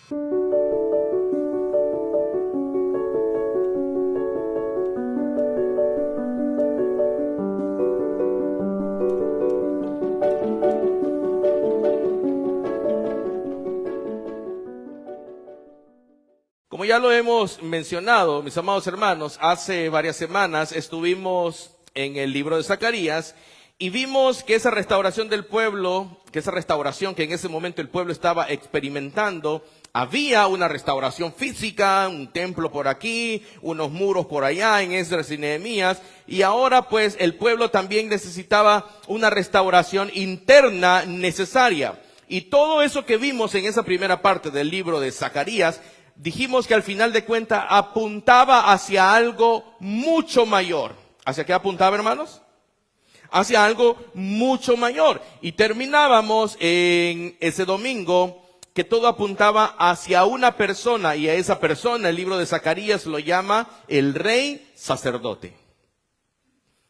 Como ya lo hemos mencionado, mis amados hermanos, hace varias semanas estuvimos en el libro de Zacarías y vimos que esa restauración del pueblo, que esa restauración que en ese momento el pueblo estaba experimentando, había una restauración física, un templo por aquí, unos muros por allá en Esdras y Nehemías, y ahora pues el pueblo también necesitaba una restauración interna necesaria. Y todo eso que vimos en esa primera parte del libro de Zacarías, dijimos que al final de cuentas apuntaba hacia algo mucho mayor. ¿Hacia qué apuntaba, hermanos? Hacia algo mucho mayor. Y terminábamos en ese domingo que todo apuntaba hacia una persona, y a esa persona el libro de Zacarías lo llama el rey sacerdote.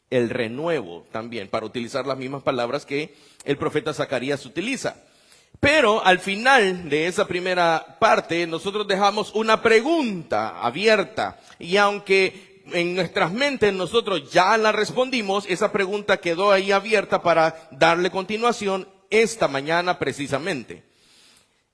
El renuevo también, para utilizar las mismas palabras que el profeta Zacarías utiliza. Pero al final de esa primera parte nosotros dejamos una pregunta abierta, y aunque en nuestras mentes nosotros ya la respondimos, esa pregunta quedó ahí abierta para darle continuación esta mañana precisamente.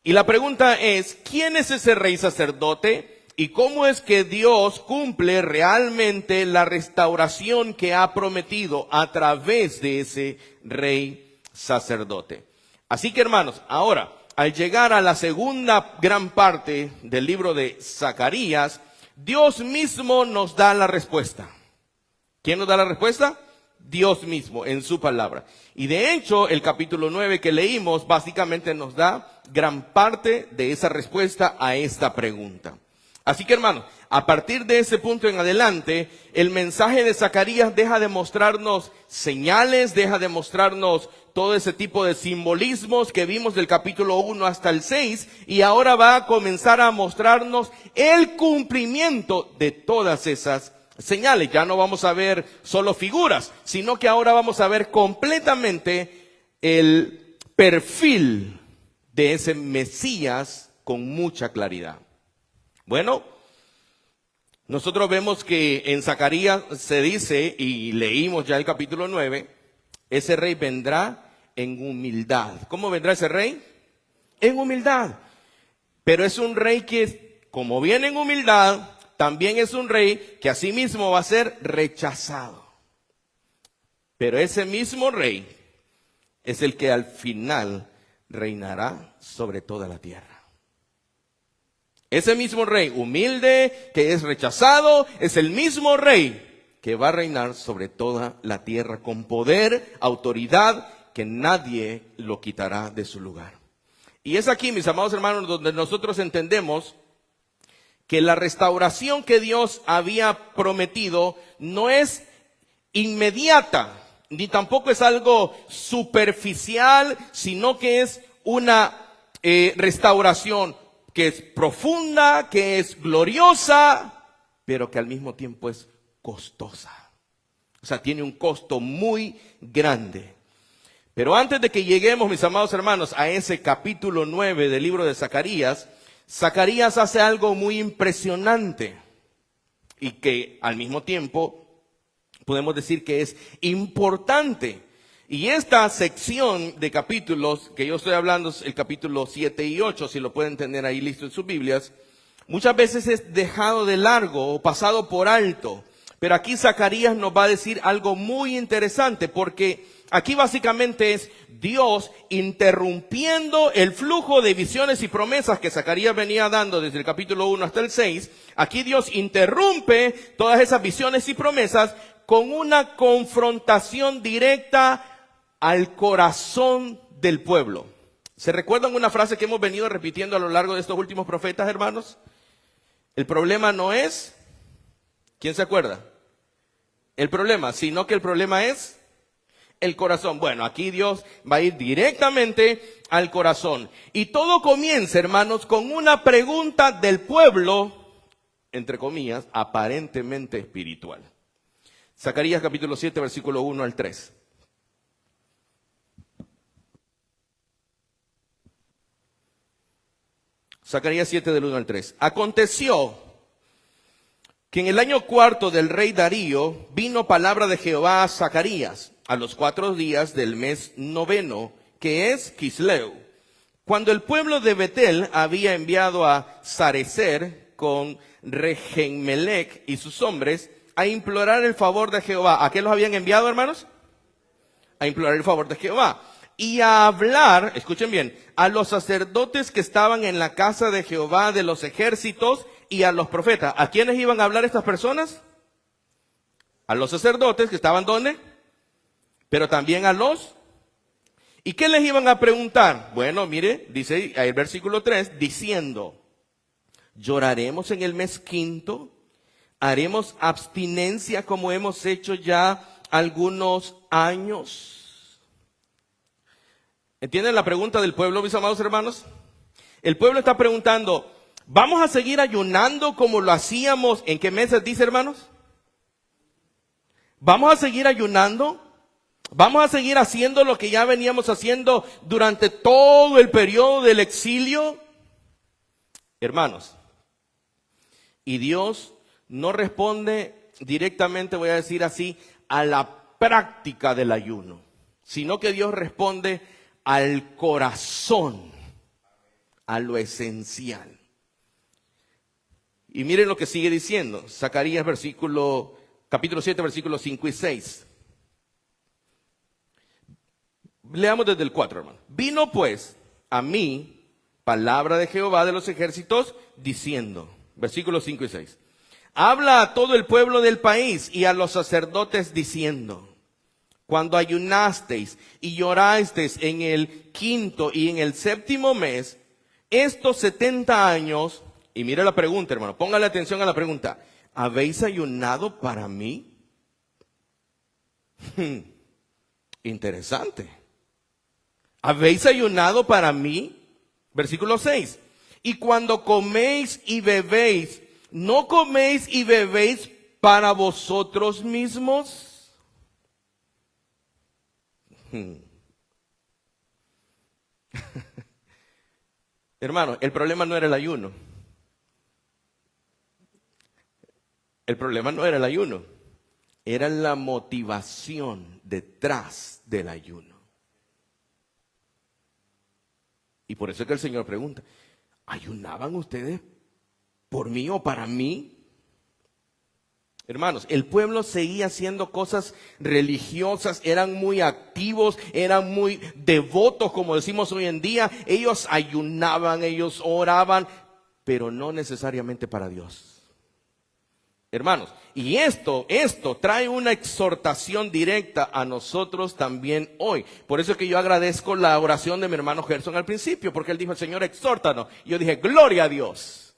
Y la pregunta es, ¿quién es ese rey sacerdote? ¿Y cómo es que Dios cumple realmente la restauración que ha prometido a través de ese rey sacerdote? Así que, hermanos, ahora, al llegar a la segunda gran parte del libro de Zacarías, Dios mismo nos da la respuesta. ¿Quién nos da la respuesta? Dios mismo, en su palabra. Y de hecho, el capítulo 9 que leímos, básicamente nos da gran parte de esa respuesta a esta pregunta. Así que, hermanos, a partir de ese punto en adelante, el mensaje de Zacarías deja de mostrarnos señales, deja de mostrarnos todo ese tipo de simbolismos que vimos del capítulo 1 hasta el 6, y ahora va a comenzar a mostrarnos el cumplimiento de todas esas señales. Ya no vamos a ver solo figuras, sino que ahora vamos a ver completamente el perfil de ese Mesías con mucha claridad. Bueno, nosotros vemos que en Zacarías se dice, y leímos ya el capítulo 9, ese rey vendrá en humildad. ¿Cómo vendrá ese rey? En humildad. Pero es un rey que, como viene en humildad, también es un rey que asimismo va a ser rechazado. Pero ese mismo rey es el que al final reinará sobre toda la tierra. Ese mismo rey humilde que es rechazado es el mismo rey que va a reinar sobre toda la tierra con poder, autoridad, que nadie lo quitará de su lugar. Y es aquí, mis amados hermanos, donde nosotros entendemos que la restauración que Dios había prometido no es inmediata, ni tampoco es algo superficial, sino que es una restauración que es profunda, que es gloriosa, pero que al mismo tiempo es costosa. O sea, tiene un costo muy grande. Pero antes de que lleguemos, mis amados hermanos, a ese capítulo 9 del libro de Zacarías, Zacarías hace algo muy impresionante y que al mismo tiempo podemos decir que es importante. Y esta sección de capítulos que yo estoy hablando es el capítulo 7 y 8, si lo pueden tener ahí listo en sus Biblias, muchas veces es dejado de largo o pasado por alto. Pero aquí Zacarías nos va a decir algo muy interesante, porque aquí básicamente es Dios interrumpiendo el flujo de visiones y promesas que Zacarías venía dando desde el capítulo 1 hasta el 6. Aquí Dios interrumpe todas esas visiones y promesas con una confrontación directa al corazón del pueblo. ¿Se recuerdan una frase que hemos venido repitiendo a lo largo de estos últimos profetas, hermanos? El problema no es, ¿quién se acuerda? El problema, sino que el problema es el corazón. Bueno, aquí Dios va a ir directamente al corazón. Y todo comienza, hermanos, con una pregunta del pueblo, entre comillas, aparentemente espiritual. Zacarías capítulo 7, versículo 1 al 3. Zacarías 7 del 1 al 3. Aconteció que en el año cuarto del rey Darío vino palabra de Jehová a Zacarías a los 4 días del mes noveno, que es Quisleu, cuando el pueblo de Betel había enviado a Sarecer con Regemmelec y sus hombres a implorar el favor de Jehová. ¿A qué los habían enviado, hermanos? A implorar el favor de Jehová. Y a hablar, escuchen bien, a los sacerdotes que estaban en la casa de Jehová de los ejércitos y a los profetas. ¿A quiénes iban a hablar estas personas? A los sacerdotes que estaban ¿dónde? Pero también a los... ¿Y qué les iban a preguntar? Bueno, mire, dice ahí el versículo 3, diciendo, lloraremos en el mes quinto, haremos abstinencia como hemos hecho ya algunos años. ¿Entienden la pregunta del pueblo, mis amados hermanos? El pueblo está preguntando, ¿vamos a seguir ayunando como lo hacíamos? ¿En qué meses dice, hermanos? ¿Vamos a seguir ayunando? ¿Vamos a seguir haciendo lo que ya veníamos haciendo durante todo el periodo del exilio? Hermanos, y Dios no responde directamente, voy a decir así, a la práctica del ayuno, sino que Dios responde al corazón, a lo esencial. Y miren lo que sigue diciendo, Zacarías capítulo 7, versículos 5 y 6. Leamos desde el 4, hermano. Vino pues a mí palabra de Jehová de los ejércitos diciendo, versículos 5 y 6. Habla a todo el pueblo del país y a los sacerdotes diciendo, cuando ayunasteis y llorasteis en el quinto y en el séptimo mes, estos 70 años, y mire la pregunta, hermano, póngale atención a la pregunta, ¿habéis ayunado para mí? Interesante. ¿Habéis ayunado para mí? Versículo 6. Y cuando coméis y bebéis, ¿no coméis y bebéis para vosotros mismos? Hermano, el problema no era el ayuno. El problema no era el ayuno. Era la motivación detrás del ayuno. Y por eso es que el Señor pregunta, ¿ayunaban ustedes por mí o para mí? Hermanos, el pueblo seguía haciendo cosas religiosas, eran muy activos, eran muy devotos, como decimos hoy en día. Ellos ayunaban, ellos oraban, pero no necesariamente para Dios. Hermanos, y esto trae una exhortación directa a nosotros también hoy. Por eso es que yo agradezco la oración de mi hermano Gerson al principio, porque él dijo, Señor, exhórtanos. Y yo dije, gloria a Dios.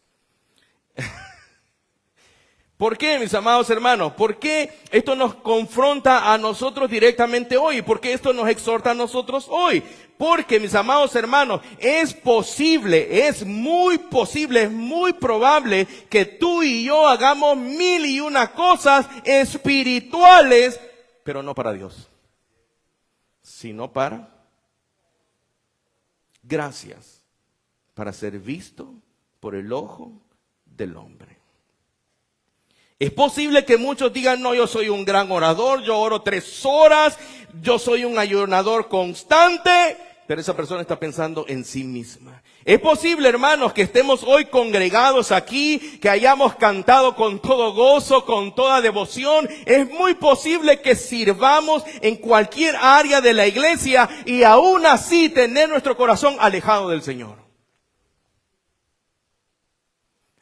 ¿Por qué, mis amados hermanos? ¿Por qué esto nos confronta a nosotros directamente hoy? ¿Por qué esto nos exhorta a nosotros hoy? Porque, mis amados hermanos, es posible, es muy posible, es muy probable que tú y yo hagamos 1001 cosas espirituales, pero no para Dios, sino para gracias, para ser visto por el ojo del hombre. Es posible que muchos digan, no, yo soy un gran orador, yo oro 3 horas, yo soy un ayunador constante, pero esa persona está pensando en sí misma. Es posible, hermanos, que estemos hoy congregados aquí, que hayamos cantado con todo gozo, con toda devoción. Es muy posible que sirvamos en cualquier área de la iglesia y aún así tener nuestro corazón alejado del Señor.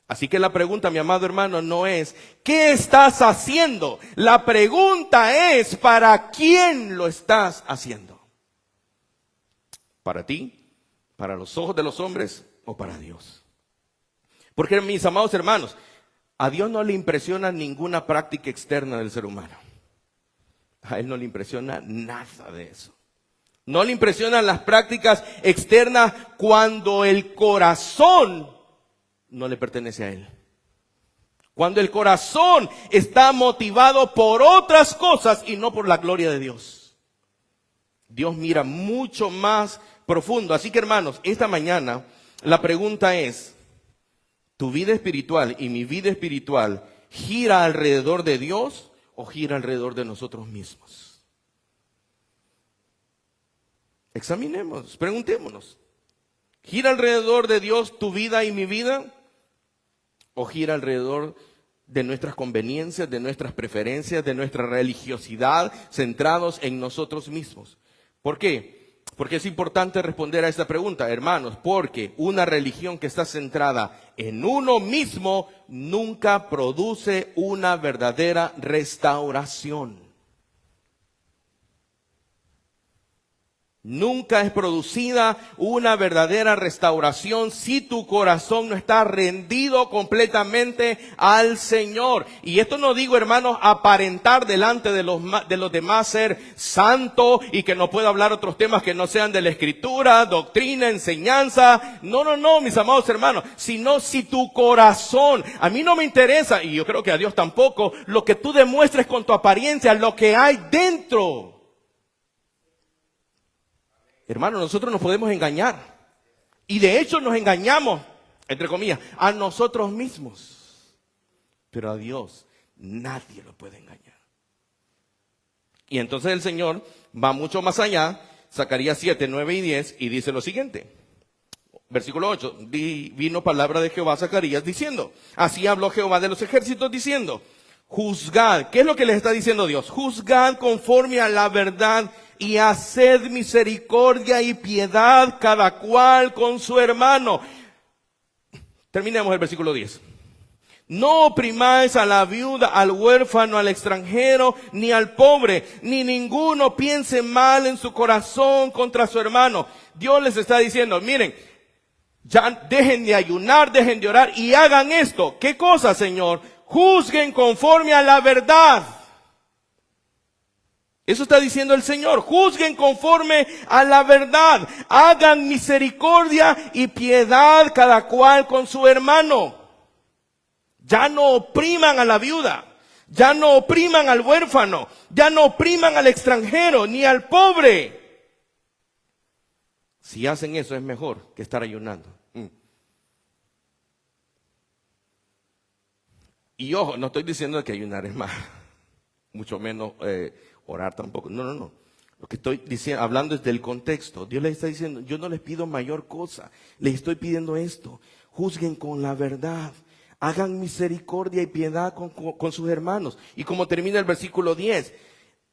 Así que la pregunta, mi amado hermano, no es ¿qué estás haciendo? La pregunta es ¿para quién lo estás haciendo? ¿Para ti? ¿Para los ojos de los hombres? ¿O para Dios? Porque, mis amados hermanos, a Dios no le impresiona ninguna práctica externa del ser humano. A Él no le impresiona nada de eso. No le impresionan las prácticas externas cuando el corazón no le pertenece a Él. Cuando el corazón está motivado por otras cosas y no por la gloria de Dios. Dios mira mucho más profundo. Así que, hermanos, esta mañana la pregunta es, ¿Tu vida espiritual y mi vida espiritual gira alrededor de Dios o gira alrededor de nosotros mismos? Examinemos, preguntémonos. ¿Gira alrededor de Dios tu vida y mi vida? ¿O gira alrededor de nuestras conveniencias, de nuestras preferencias, de nuestra religiosidad, centrados en nosotros mismos? ¿Por qué? Porque es importante responder a esta pregunta, hermanos, porque una religión que está centrada en uno mismo nunca produce una verdadera restauración. Nunca es producida una verdadera restauración si tu corazón no está rendido completamente al Señor. Y esto no digo, hermanos, aparentar delante de los demás ser santo y que no pueda hablar otros temas que no sean de la Escritura, doctrina, enseñanza. No, mis amados hermanos. Sino si tu corazón, a mí no me interesa, y yo creo que a Dios tampoco, lo que tú demuestres con tu apariencia, lo que hay dentro. Hermanos, nosotros nos podemos engañar. Y de hecho nos engañamos, entre comillas, a nosotros mismos. Pero a Dios nadie lo puede engañar. Y entonces el Señor va mucho más allá, Zacarías 7, 9 y 10, y dice lo siguiente. Versículo 8, vino palabra de Jehová a Zacarías diciendo, así habló Jehová de los ejércitos diciendo, juzgad. ¿Qué es lo que les está diciendo Dios? Juzgad conforme a la verdad y haced misericordia y piedad cada cual con su hermano. Terminemos el versículo 10. No oprimáis a la viuda, al huérfano, al extranjero, ni al pobre, ni ninguno piense mal en su corazón contra su hermano. Dios les está diciendo, miren, ya dejen de ayunar, dejen de orar y hagan esto. ¿Qué cosa, Señor? Juzguen conforme a la verdad. Eso está diciendo el Señor. Juzguen conforme a la verdad. Hagan misericordia y piedad cada cual con su hermano. Ya no opriman a la viuda. Ya no opriman al huérfano. Ya no opriman al extranjero ni al pobre. Si hacen eso es mejor que estar ayunando. Y ojo, no estoy diciendo que ayunar es más. Mucho menos orar tampoco. No. Lo que estoy diciendo, hablando es del contexto. Dios les está diciendo, yo no les pido mayor cosa. Les estoy pidiendo esto. Juzguen con la verdad. Hagan misericordia y piedad con sus hermanos. Y como termina el versículo 10,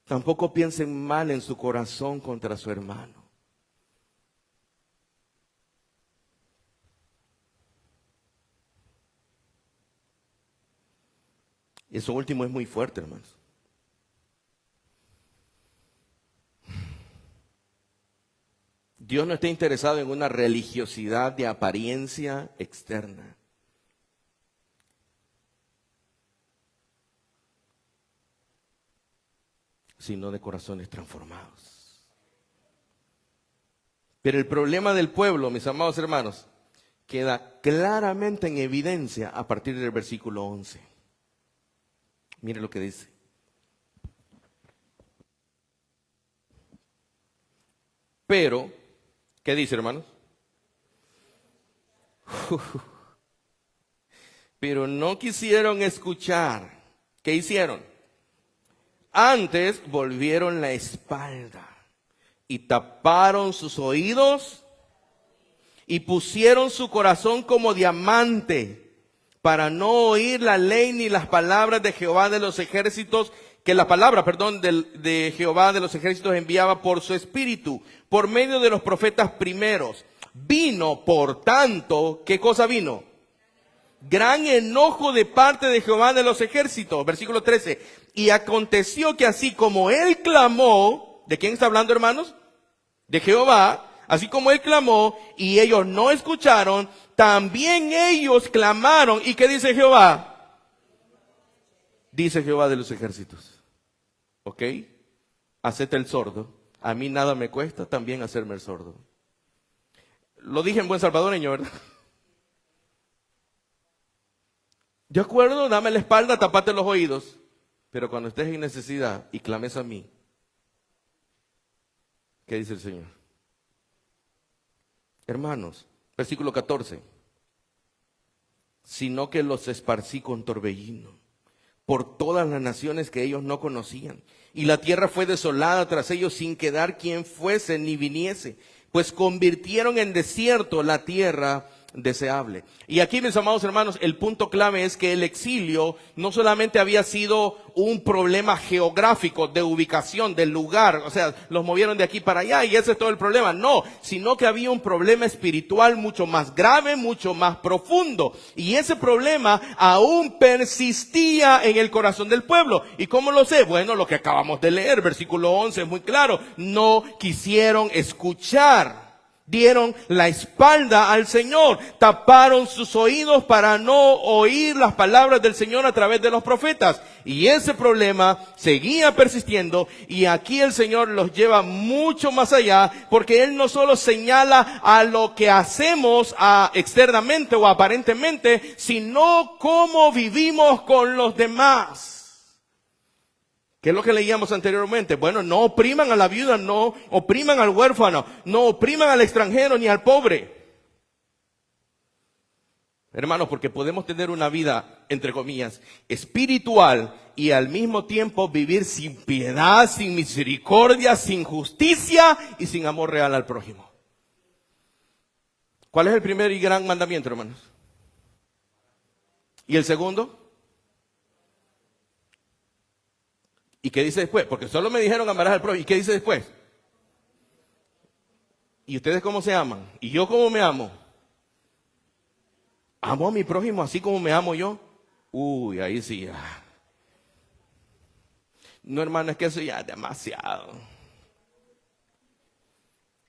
tampoco piensen mal en su corazón contra su hermano. Y eso último es muy fuerte, hermanos. Dios no está interesado en una religiosidad de apariencia externa. Sino de corazones transformados. Pero el problema del pueblo, mis amados hermanos, queda claramente en evidencia a partir del versículo 11. Mire lo que dice. Pero, ¿qué dice, hermanos? Pero no quisieron escuchar. ¿Qué hicieron? Antes volvieron la espalda y taparon sus oídos y pusieron su corazón como diamante para no oír la ley ni las palabras de Jehová de los ejércitos, que la palabra, de Jehová de los ejércitos enviaba por su espíritu, por medio de los profetas primeros. Vino, por tanto, ¿qué cosa vino? Gran enojo de parte de Jehová de los ejércitos. Versículo 13. Y aconteció que así como él clamó, ¿de quién está hablando, hermanos? De Jehová. Así como él clamó y ellos no escucharon, también ellos clamaron. ¿Y qué dice Jehová? Dice Jehová de los ejércitos. ¿Ok? Hacete el sordo. A mí nada me cuesta también hacerme el sordo. Lo dije en buen salvadoreño, ¿verdad? De acuerdo, dame la espalda, tapate los oídos. Pero cuando estés en necesidad y clames a mí, ¿qué dice el Señor? Hermanos, versículo 14. sino que los esparcí con torbellino por todas las naciones que ellos no conocían. Y la tierra fue desolada tras ellos sin quedar quien fuese ni viniese, pues convirtieron en desierto la tierra deseable. Y aquí, mis amados hermanos, el punto clave es que el exilio no solamente había sido un problema geográfico de ubicación del lugar, o sea, los movieron de aquí para allá y ese es todo el problema, no, sino que había un problema espiritual mucho más grave, mucho más profundo, y ese problema aún persistía en el corazón del pueblo. ¿Y cómo lo sé? Bueno, lo que acabamos de leer, versículo 11 es muy claro: no quisieron escuchar. Dieron la espalda al Señor, taparon sus oídos para no oír las palabras del Señor a través de los profetas. Y ese problema seguía persistiendo, y aquí el Señor los lleva mucho más allá, porque Él no solo señala a lo que hacemos externamente o aparentemente, sino cómo vivimos con los demás. ¿Qué es lo que leíamos anteriormente? Bueno, no opriman a la viuda, no opriman al huérfano, no opriman al extranjero ni al pobre. Hermanos, porque podemos tener una vida, entre comillas, espiritual y al mismo tiempo vivir sin piedad, sin misericordia, sin justicia y sin amor real al prójimo. ¿Cuál es el primer y gran mandamiento, hermanos? ¿Y el segundo? ¿Y qué dice después? Porque solo me dijeron amarás al prójimo. ¿Y qué dice después? ¿Y ustedes cómo se aman? ¿Y yo cómo me amo? ¿Amo a mi prójimo así como me amo yo? Uy, ahí sí ya. No, hermano, es que eso ya es demasiado.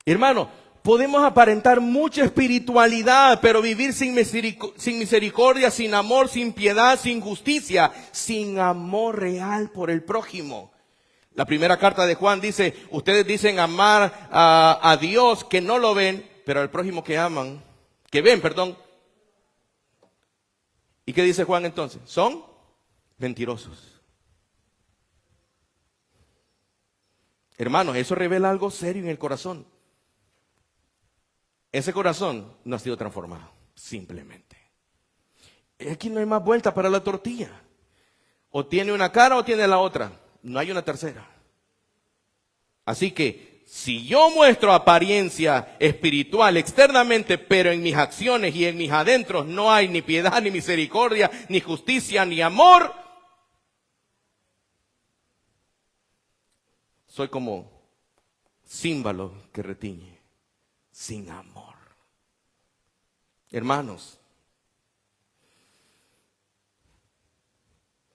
Hermano, podemos aparentar mucha espiritualidad, pero vivir sin misericordia, sin amor, sin piedad, sin justicia, sin amor real por el prójimo. La primera carta de Juan dice, ustedes dicen amar a Dios que no lo ven, pero al prójimo que aman, que ven, perdón. ¿Y qué dice Juan entonces? Son mentirosos. Hermanos, eso revela algo serio en el corazón. Ese corazón no ha sido transformado, simplemente. Aquí no hay más vuelta para la tortilla. O tiene una cara o tiene la otra. No hay una tercera. Así que, si yo muestro apariencia espiritual externamente, pero en mis acciones y en mis adentros no hay ni piedad, ni misericordia, ni justicia, ni amor, soy como címbalo que retiñe, sin amor. Hermanos,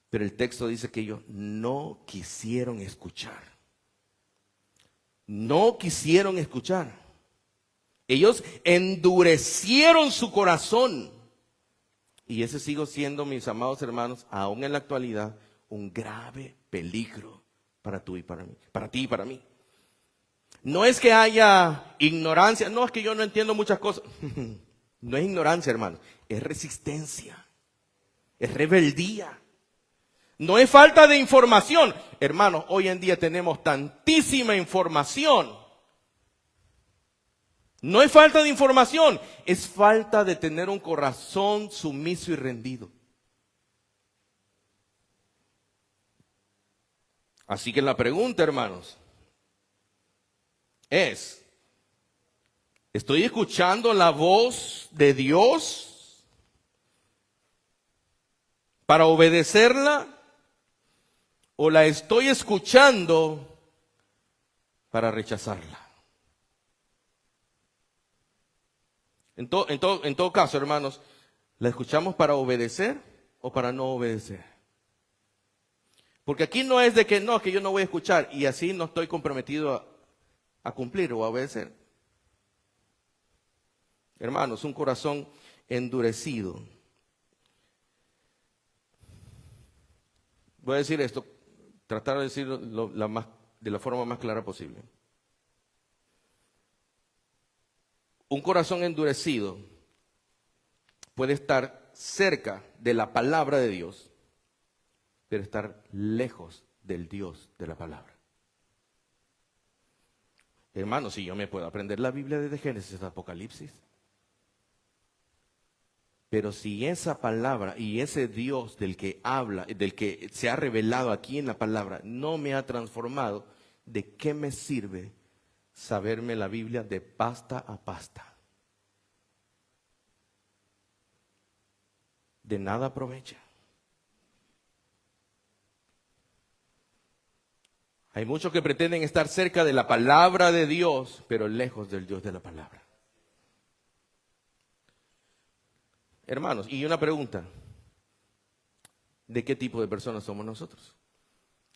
pero el texto dice que ellos no quisieron escuchar. No quisieron escuchar. Ellos endurecieron su corazón. Y ese sigue siendo, mis amados hermanos, aún en la actualidad, un grave peligro para tú y para mí, para ti y para mí. No es que haya ignorancia, no es que yo no entiendo muchas cosas. No es ignorancia, hermanos, es resistencia, es rebeldía. No es falta de información. Hermanos, hoy en día tenemos tantísima información. No es falta de información, es falta de tener un corazón sumiso y rendido. Así que la pregunta, hermanos, es, ¿estoy escuchando la voz de Dios para obedecerla? ¿O la estoy escuchando para rechazarla? En todo caso, hermanos, ¿la escuchamos para obedecer o para no obedecer? Porque aquí no es de que no, que yo no voy a escuchar y así no estoy comprometido a cumplir o a obedecer. Hermanos, un corazón endurecido. Voy a decir esto, tratar de decirlo de la forma más clara posible. Un corazón endurecido puede estar cerca de la palabra de Dios, pero estar lejos del Dios de la palabra. Hermanos, si yo me puedo aprender la Biblia desde Génesis hasta Apocalipsis, Pero si esa palabra y ese Dios del que habla, del que se ha revelado aquí en la palabra, no me ha transformado, ¿de qué me sirve saberme la Biblia de pasta a pasta? De nada aprovecha. Hay muchos que pretenden estar cerca de la palabra de Dios, pero lejos del Dios de la palabra. Hermanos, y una pregunta: ¿de qué tipo de personas somos nosotros?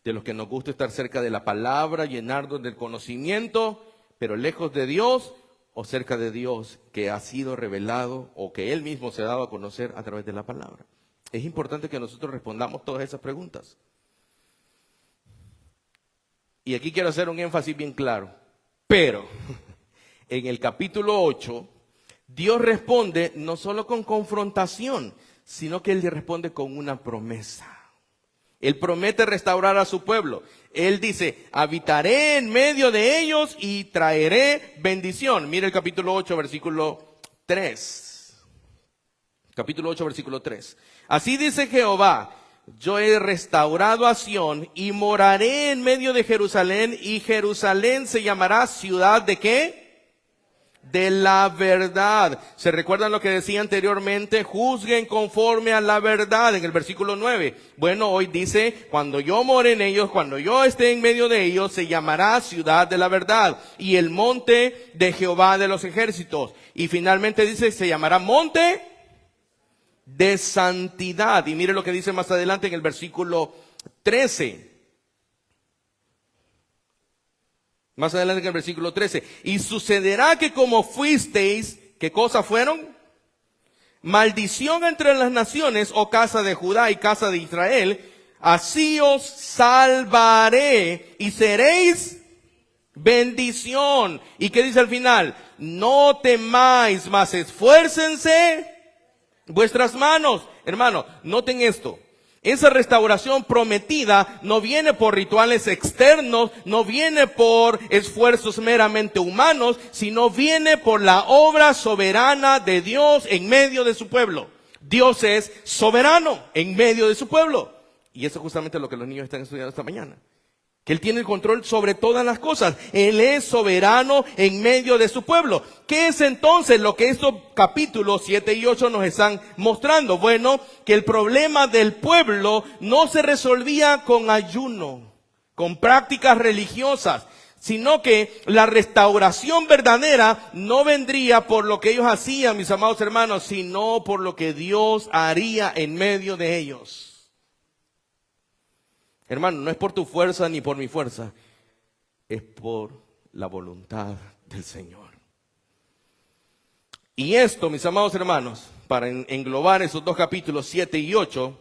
¿De los que nos gusta estar cerca de la palabra, llenarnos del conocimiento, pero lejos de Dios? ¿O cerca de Dios, que ha sido revelado o que Él mismo se ha dado a conocer a través de la palabra? Es importante que nosotros respondamos todas esas preguntas. Y aquí quiero hacer un énfasis bien claro. Pero en el capítulo 8, Dios responde no solo con confrontación, sino que Él responde con una promesa. Él promete restaurar a su pueblo. Él dice: habitaré en medio de ellos y traeré bendición. Mire el capítulo 8, versículo 3. Capítulo 8, versículo 3. Así dice Jehová: yo he restaurado a Sión y moraré en medio de Jerusalén, y Jerusalén se llamará ciudad ¿de qué? De la verdad. ¿Se recuerdan lo que decía anteriormente? Juzguen conforme a la verdad, en el versículo 9. Bueno, hoy dice: cuando yo more en ellos, cuando yo esté en medio de ellos, se llamará ciudad de la verdad, y el monte de Jehová de los ejércitos. Y finalmente dice: se llamará monte de santidad. Y mire lo que dice más adelante en el versículo 13. Más adelante en el versículo 13. Y sucederá que como fuisteis, ¿qué cosa fueron? Maldición entre las naciones, oh casa de Judá y casa de Israel. Así os salvaré y seréis bendición. ¿Y qué dice al final? No temáis, mas esfuércense vuestras manos. Hermano, noten esto. Esa restauración prometida no viene por rituales externos, no viene por esfuerzos meramente humanos, sino viene por la obra soberana de Dios en medio de su pueblo. Dios es soberano en medio de su pueblo. Y eso es justamente lo que los niños están estudiando esta mañana. Que Él tiene el control sobre todas las cosas. Él es soberano en medio de su pueblo. ¿Qué es entonces lo que estos capítulos 7 y 8 nos están mostrando? Bueno, que el problema del pueblo no se resolvía con ayuno, con prácticas religiosas, sino que la restauración verdadera no vendría por lo que ellos hacían, mis amados hermanos, sino por lo que Dios haría en medio de ellos. Hermano, no es por tu fuerza ni por mi fuerza, es por la voluntad del Señor. Y esto, mis amados hermanos, para englobar esos dos capítulos 7 y 8,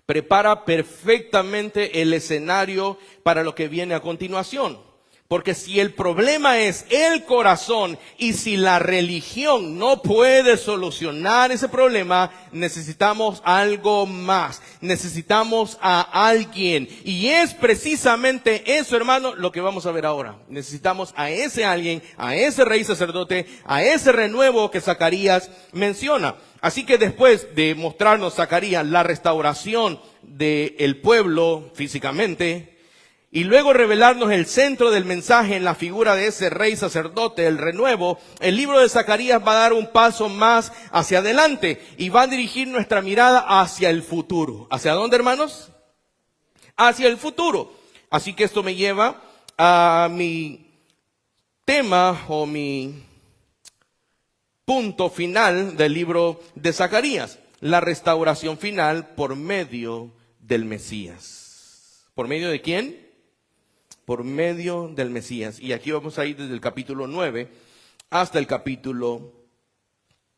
prepara perfectamente el escenario para lo que viene a continuación. Porque si el problema es el corazón y si la religión no puede solucionar ese problema, necesitamos algo más. Necesitamos a alguien. Y es precisamente eso, hermano, lo que vamos a ver ahora. Necesitamos a ese alguien, a ese rey sacerdote, a ese renuevo que Zacarías menciona. Así que después de mostrarnos Zacarías la restauración del pueblo físicamente, y luego revelarnos el centro del mensaje en la figura de ese rey sacerdote, el renuevo, el libro de Zacarías va a dar un paso más hacia adelante y va a dirigir nuestra mirada hacia el futuro. ¿Hacia dónde, hermanos? Hacia el futuro. Así que esto me lleva a mi tema o mi punto final del libro de Zacarías: la restauración final por medio del Mesías. ¿Por medio de quién? Por medio del Mesías. Y aquí vamos a ir desde el capítulo 9 hasta el capítulo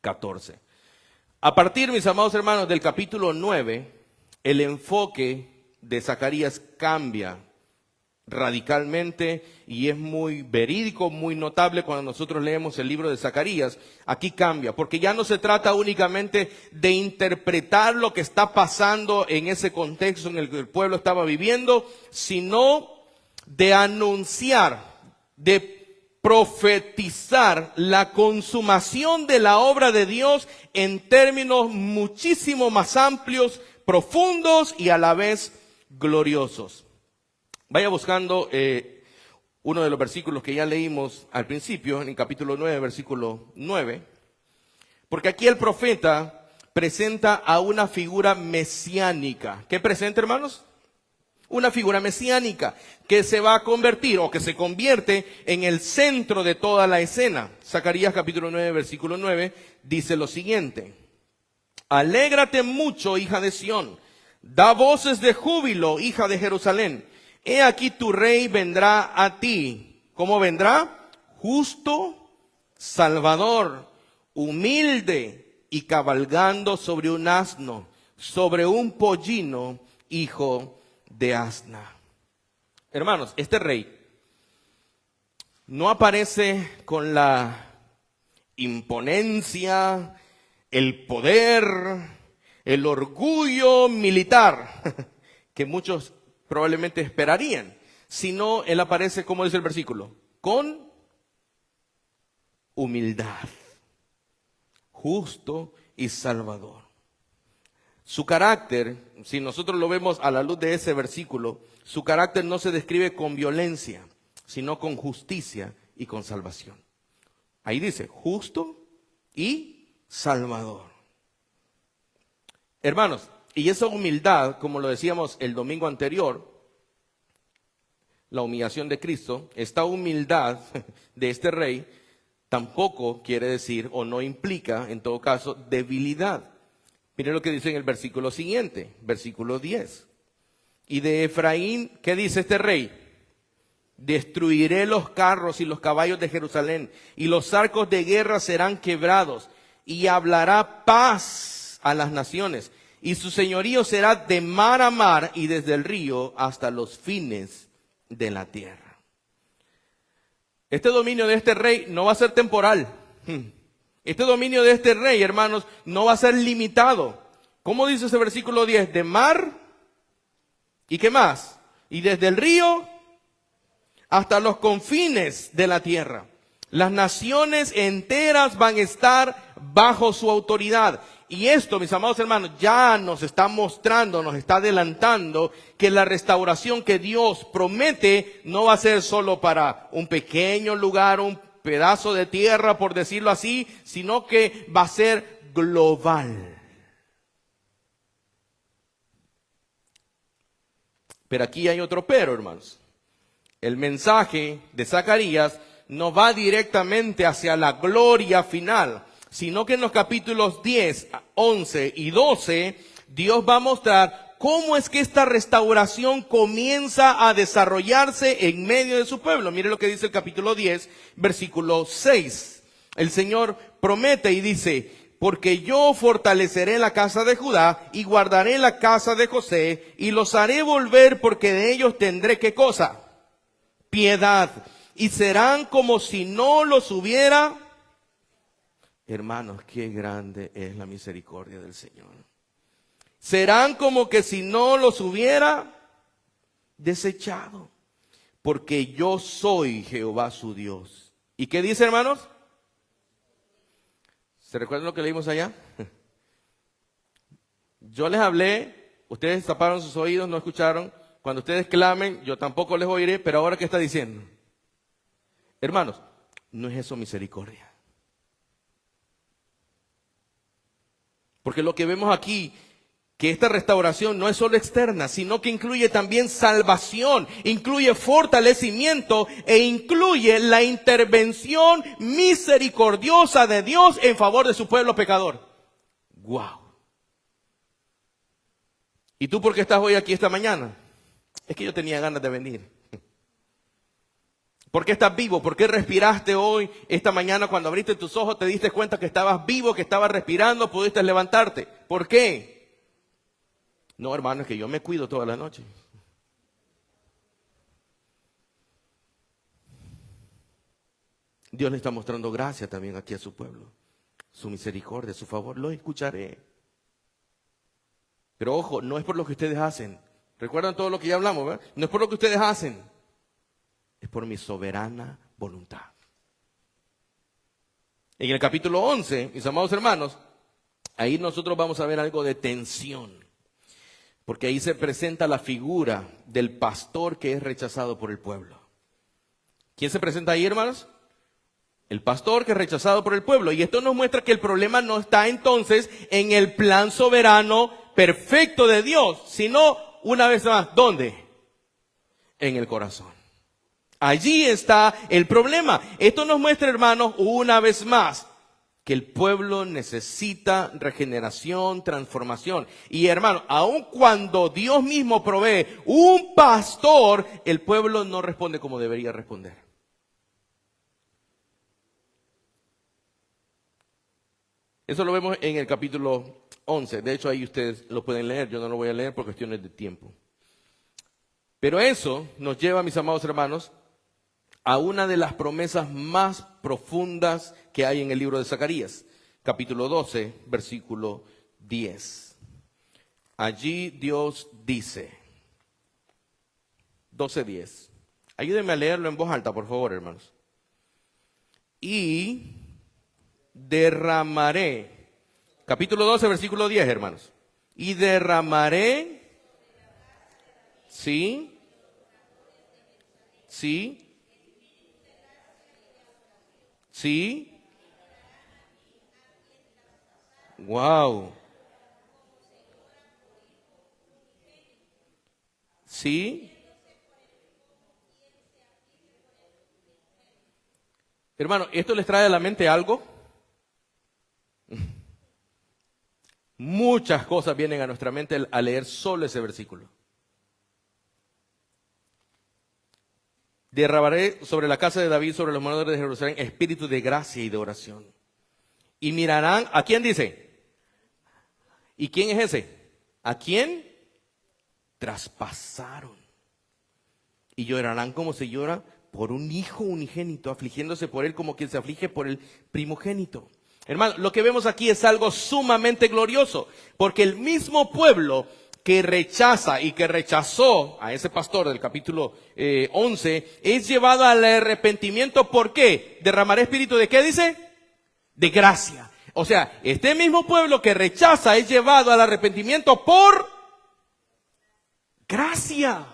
14. A partir, mis amados hermanos, del capítulo 9, el enfoque de Zacarías cambia radicalmente y es muy verídico, muy notable cuando nosotros leemos el libro de Zacarías. Aquí cambia, porque ya no se trata únicamente de interpretar lo que está pasando en ese contexto en el que el pueblo estaba viviendo, sino de anunciar, de profetizar la consumación de la obra de Dios en términos muchísimo más amplios, profundos y a la vez gloriosos. Vaya buscando uno de los versículos que ya leímos al principio, en el capítulo 9, versículo 9, porque aquí el profeta presenta a una figura mesiánica. ¿Qué presenta, hermanos? Una figura mesiánica que se va a convertir o que se convierte en el centro de toda la escena. Zacarías capítulo 9, versículo 9, dice lo siguiente: alégrate mucho, hija de Sión, da voces de júbilo, hija de Jerusalén. He aquí tu rey vendrá a ti. ¿Cómo vendrá? Justo, salvador, humilde y cabalgando sobre un asno, sobre un pollino, hijo de asna. Hermanos, este rey no aparece con la imponencia, el poder, el orgullo militar que muchos probablemente esperarían, sino él aparece, como dice el versículo, con humildad, justo y salvador. Su carácter, si nosotros lo vemos a la luz de ese versículo, su carácter no se describe con violencia, sino con justicia y con salvación. Ahí dice, justo y salvador. Hermanos, y esa humildad, como lo decíamos el domingo anterior, la humillación de Cristo, esta humildad de este rey tampoco quiere decir o no implica, en todo caso, debilidad. Miren lo que dice en el versículo siguiente, versículo 10. Y de Efraín, ¿qué dice este rey? Destruiré los carros y los caballos de Jerusalén, y los arcos de guerra serán quebrados, y hablará paz a las naciones, y su señorío será de mar a mar, y desde el río hasta los fines de la tierra. Este dominio de este rey no va a ser temporal. Este dominio de este rey, hermanos, no va a ser limitado. ¿Cómo dice ese versículo 10? De mar, ¿y qué más? Y desde el río hasta los confines de la tierra. Las naciones enteras van a estar bajo su autoridad. Y esto, mis amados hermanos, ya nos está mostrando, nos está adelantando que la restauración que Dios promete no va a ser solo para un pequeño lugar, un pedazo de tierra, por decirlo así, sino que va a ser global. Pero aquí hay otro pero, hermanos. El mensaje de Zacarías no va directamente hacia la gloria final, sino que en los capítulos 10, 11 y 12, Dios va a mostrar cómo es que esta restauración comienza a desarrollarse en medio de su pueblo. Mire lo que dice el capítulo 10, versículo 6. El Señor promete y dice: porque yo fortaleceré la casa de Judá y guardaré la casa de José y los haré volver, porque de ellos tendré ¿qué cosa? Piedad. Y serán como si no los hubiera. Hermanos, qué grande es la misericordia del Señor. Serán como que si no los hubiera desechado, porque yo soy Jehová su Dios. ¿Y qué dice, hermanos? ¿Se recuerdan lo que leímos allá? Yo les hablé, ustedes taparon sus oídos, no escucharon. Cuando ustedes clamen, yo tampoco les oiré, pero ahora ¿qué está diciendo? Hermanos, no es eso misericordia. Porque lo que vemos aquí, que esta restauración no es solo externa, sino que incluye también salvación, incluye fortalecimiento e incluye la intervención misericordiosa de Dios en favor de su pueblo pecador. ¡Wow! ¿Y tú por qué estás hoy aquí esta mañana? Es que yo tenía ganas de venir. ¿Por qué estás vivo? ¿Por qué respiraste hoy, esta mañana, cuando abriste tus ojos, te diste cuenta que estabas vivo, que estabas respirando, pudiste levantarte? ¿Por qué? No, hermano, es que yo me cuido toda la noche. Dios le está mostrando gracia también aquí a su pueblo. Su misericordia, su favor, lo escucharé. Pero ojo, no es por lo que ustedes hacen. ¿Recuerdan todo lo que ya hablamos, verdad? No es por lo que ustedes hacen. Es por mi soberana voluntad. En el capítulo 11, mis amados hermanos, ahí nosotros vamos a ver algo de tensión, porque ahí se presenta la figura del pastor que es rechazado por el pueblo. ¿Quién se presenta ahí, hermanos? El pastor que es rechazado por el pueblo. Y esto nos muestra que el problema no está entonces en el plan soberano perfecto de Dios, sino, una vez más, ¿dónde? En el corazón. Allí está el problema. Esto nos muestra, hermanos, una vez más, que el pueblo necesita regeneración, transformación. Y hermano, aun cuando Dios mismo provee un pastor, el pueblo no responde como debería responder. Eso lo vemos en el capítulo 11. De hecho, ahí ustedes lo pueden leer. Yo no lo voy a leer por cuestiones de tiempo. Pero eso nos lleva, mis amados hermanos, a una de las promesas más profundas que hay en el libro de Zacarías, capítulo 12, versículo 10. Allí Dios dice, 12:10. Ayúdenme a leerlo en voz alta, por favor, hermanos. Y derramaré, capítulo 12, versículo 10, hermanos. Y derramaré, sí, sí, sí. Wow. Sí. Hermano, ¿esto les trae a la mente algo? Muchas cosas vienen a nuestra mente al leer solo ese versículo. Derramaré sobre la casa de David, sobre los moradores de Jerusalén, espíritu de gracia y de oración. Y mirarán, ¿a quién dice? ¿Y quién es ese? ¿A quién? Traspasaron. Y llorarán como se llora por un hijo unigénito, afligiéndose por él como quien se aflige por el primogénito. Hermano, lo que vemos aquí es algo sumamente glorioso, porque el mismo pueblo que rechaza y que rechazó a ese pastor del capítulo 11, es llevado al arrepentimiento. ¿Por qué? Derramaré espíritu de ¿qué dice? De gracia. O sea, este mismo pueblo que rechaza es llevado al arrepentimiento por gracia.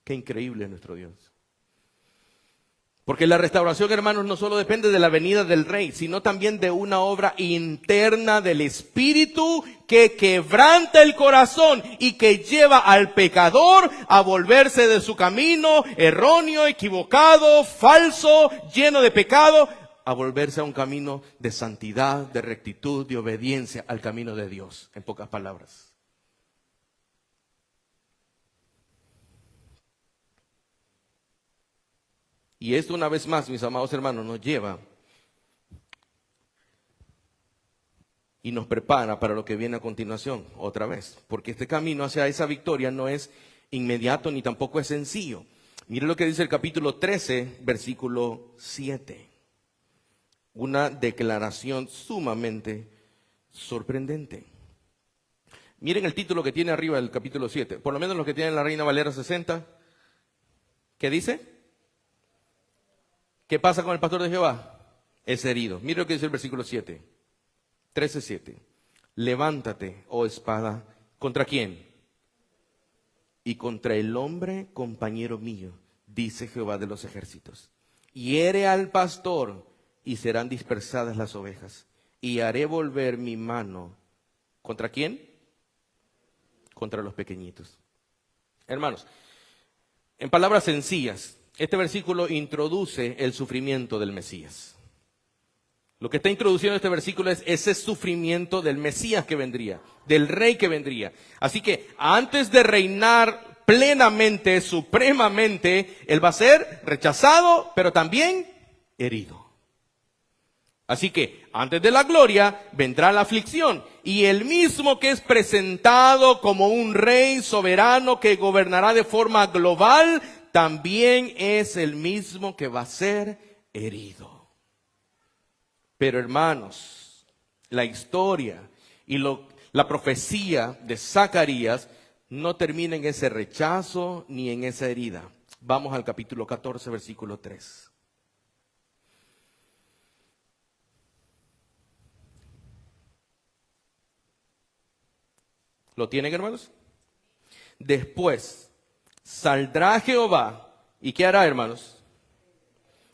Qué increíble es nuestro Dios. Porque la restauración, hermanos, no solo depende de la venida del Rey, sino también de una obra interna del Espíritu que quebranta el corazón y que lleva al pecador a volverse de su camino erróneo, equivocado, falso, lleno de pecado, a volverse a un camino de santidad, de rectitud, de obediencia al camino de Dios, en pocas palabras. Y esto una vez más, mis amados hermanos, nos lleva y nos prepara para lo que viene a continuación, otra vez. Porque este camino hacia esa victoria no es inmediato ni tampoco es sencillo. Mire lo que dice el capítulo 13, versículo 7. Una declaración sumamente sorprendente. Miren el título que tiene arriba del capítulo 7. Por lo menos los que tienen la Reina Valera 60. ¿Qué dice? ¿Qué pasa con el pastor de Jehová? Es herido. Mire lo que dice el versículo 7. 13:7. Levántate, oh espada, ¿contra quién? Y contra el hombre compañero mío, dice Jehová de los ejércitos. Hiere al pastor y serán dispersadas las ovejas. Y haré volver mi mano. ¿Contra quién? Contra los pequeñitos. Hermanos, en palabras sencillas, este versículo introduce el sufrimiento del Mesías. Lo que está introduciendo este versículo es ese sufrimiento del Mesías que vendría, del Rey que vendría. Así que antes de reinar plenamente, supremamente, Él va a ser rechazado, pero también herido. Así que antes de la gloria vendrá la aflicción. Y el mismo que es presentado como un Rey soberano que gobernará de forma global, también es el mismo que va a ser herido. Pero hermanos, la historia y la profecía de Zacarías no termina en ese rechazo ni en esa herida. Vamos al capítulo 14, versículo 3. ¿Lo tienen, hermanos? Después saldrá Jehová, ¿y qué hará, hermanos?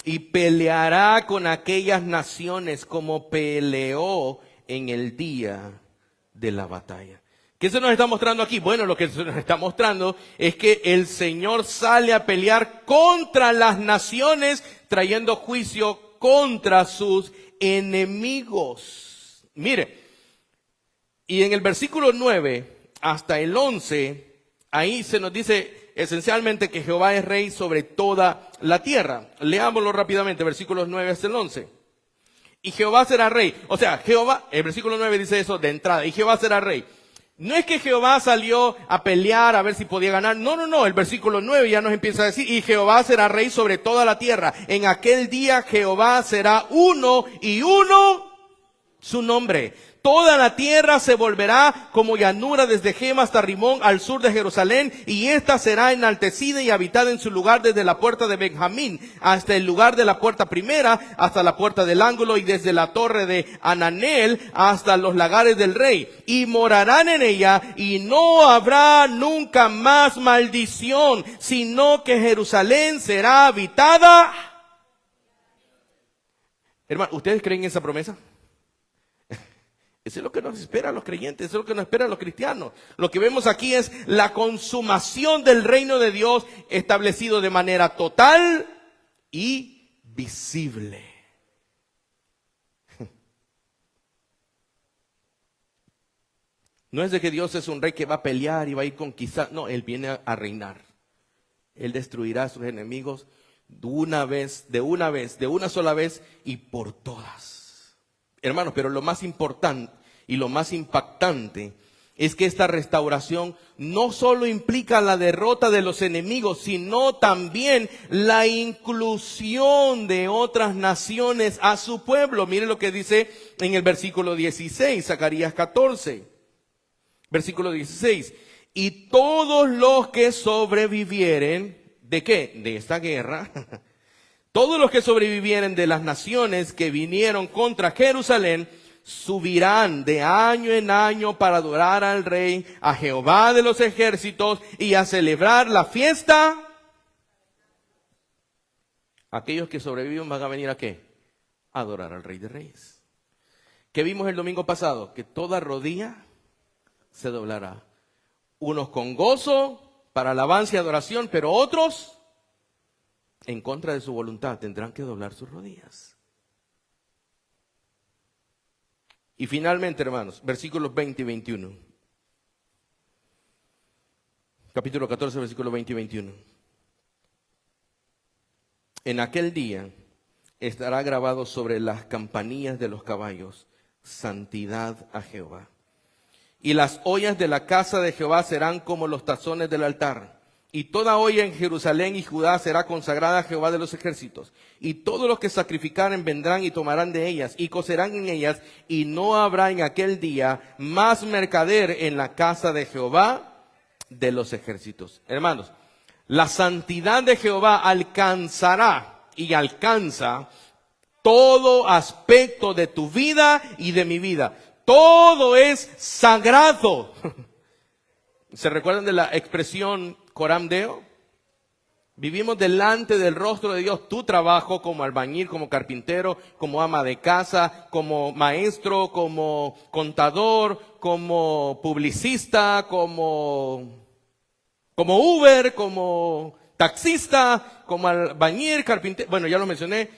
Y peleará con aquellas naciones como peleó en el día de la batalla. ¿Qué se nos está mostrando aquí? Bueno, lo que se nos está mostrando es que el Señor sale a pelear contra las naciones, trayendo juicio contra sus enemigos. Mire, y en el versículo 9 hasta el 11, ahí se nos dice esencialmente que Jehová es rey sobre toda la tierra. Leámoslo rápidamente, versículos 9 hasta el 11. Y Jehová será rey. O sea, Jehová, el versículo 9 dice eso de entrada, y Jehová será rey. No es que Jehová salió a pelear a ver si podía ganar. No. El versículo 9 ya nos empieza a decir, y Jehová será rey sobre toda la tierra. En aquel día Jehová será uno y uno su nombre. Toda la tierra se volverá como llanura desde Gema hasta Rimón al sur de Jerusalén, y ésta será enaltecida y habitada en su lugar desde la puerta de Benjamín hasta el lugar de la puerta primera, hasta la puerta del ángulo, y desde la torre de Ananel hasta los lagares del rey. Y morarán en ella, y no habrá nunca más maldición, sino que Jerusalén será habitada. Hermano, ¿ustedes creen en esa promesa? Eso es lo que nos espera a los creyentes, eso es lo que nos espera a los cristianos. Lo que vemos aquí es la consumación del reino de Dios establecido de manera total y visible. No es de que Dios es un rey que va a pelear y va a ir a conquistar. No, Él viene a reinar. Él destruirá a sus enemigos de una sola vez y por todas. Hermanos, pero lo más importante y lo más impactante es que esta restauración no solo implica la derrota de los enemigos, sino también la inclusión de otras naciones a su pueblo. Mire lo que dice en el versículo 16, Zacarías 14, versículo 16. Y todos los que sobrevivieren, ¿de qué? De esta guerra. Todos los que sobrevivieren de las naciones que vinieron contra Jerusalén subirán de año en año para adorar al Rey, a Jehová de los ejércitos, y a celebrar la fiesta. Aquellos que sobreviven van a venir ¿a qué? A adorar al Rey de Reyes. ¿Qué vimos el domingo pasado? Que toda rodilla se doblará. Unos con gozo para alabanza y adoración, pero otros en contra de su voluntad tendrán que doblar sus rodillas. Y finalmente, hermanos, versículos 20 y 21. Capítulo 14, versículos 20 y 21. En aquel día estará grabado sobre las campanillas de los caballos: santidad a Jehová. Y las ollas de la casa de Jehová serán como los tazones del altar. Y toda olla en Jerusalén y Judá será consagrada a Jehová de los ejércitos. Y todos los que sacrificaren vendrán y tomarán de ellas y cocerán en ellas. Y no habrá en aquel día más mercader en la casa de Jehová de los ejércitos. Hermanos, la santidad de Jehová alcanzará y alcanza todo aspecto de tu vida y de mi vida. Todo es sagrado. ¿Se recuerdan de la expresión Coram Deo? Vivimos delante del rostro de Dios. Tu trabajo como albañil, como carpintero, como ama de casa, como maestro, como contador, como publicista, como Uber, como taxista, como albañil, carpintero. Bueno, ya lo mencioné.